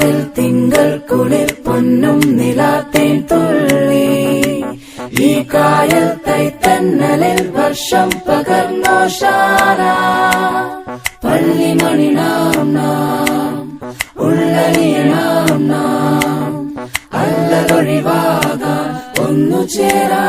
വാനിൽ തിങ്കൾ കുളിർ പൊന്നും നിലാത്തേൻ തുള്ളി ഈ കായൽ തൈത്തന്നലിൽ വർഷം പകർന്നോഷാന പള്ളിമണി നാം ഉള്ളറിയണം നാം അല്ലതൊഴിവാകാൻ ഒന്നു ചേരാ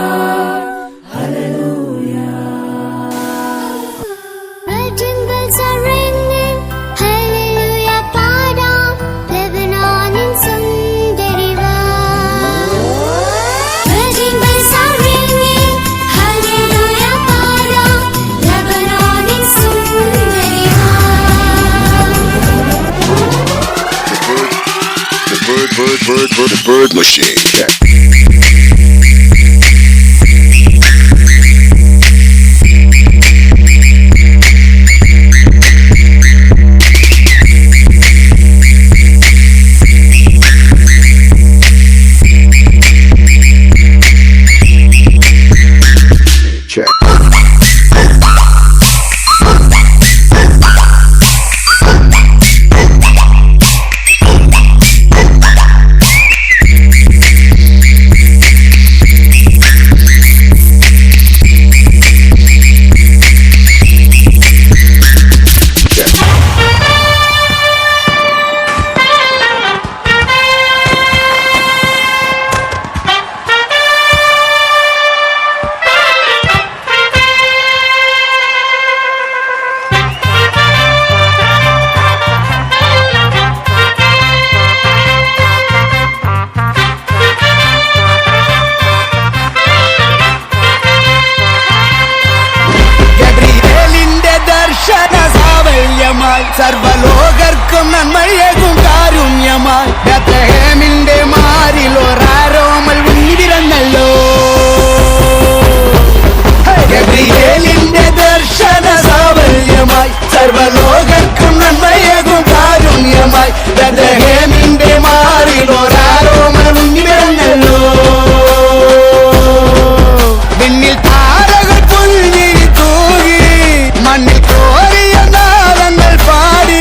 Bird machine. Check. സർവലോകർക്കും നന്മയേകും കാരുണ്യമായി ബേത്ലഹേമിന്റെ മാറിൽ ഒരാരോമൽ ഉന്നിരുന്നല്ലോ ഗബ്രിയേലിന്റെ ദർശന സാവല്യമായി സർവലോകർക്കും നന്മയേകും കാരുണ്യമായി ബേത്ലഹേമിന്റെ മാറിൽ ഒരാരോമൽ ഉന്നിരുന്നല്ലോ വിണ്ണിൽ താരകൾ പുൽഞ്ഞിരി തൂകി മണ്ണിൽ കോരിയ നാളങ്ങൾ പാടി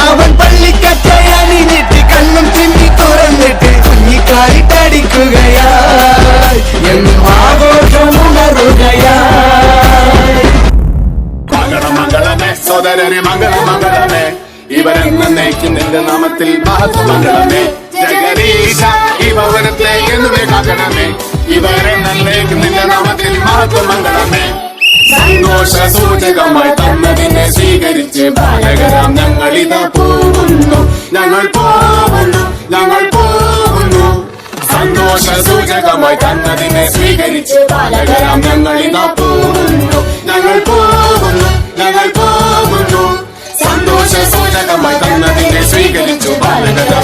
അവൻ പള്ളിക്കറ്റയണിഞ്ഞിട്ട് കണ്ണും ചിമ്മി തുറന്നിട്ട് കുഞ്ഞിക്കാരിട്ടടിക്കുകയായി എന്നും ആഘോഷമുണരുകയായി മംഗളമേ സോദരനെ മംഗളമേ ഇവരെന്ന് നയിക്കുന്നതിന്റെ നാമത്തിൽ മഹത്വമംഗളമേ ജഗരീശ ഈ ഭവനത്തെ എന്നുമേ കാക്കണമേ ഇവരെന്നേക്കുന്നതിന്റെ നാമത്തിൽ മഹത്വമംഗളമേ സന്തോഷ സൂചകമായി തന്നതിനെ സ്വീകരിച്ച് ബാലകരാം ഞങ്ങളിതാ പോകുന്നു ഞങ്ങൾ പോകുന്നു സന്തോഷ സൂചകമായി തന്നതിനെ സ്വീകരിച്ച് ബാലകരാം ഞങ്ങളിതാ പോകുന്നു ഞങ്ങൾ പോകുന്നു സന്തോഷ സൂചകമായി തന്നതിനെ സ്വീകരിച്ചു ബാലകരാം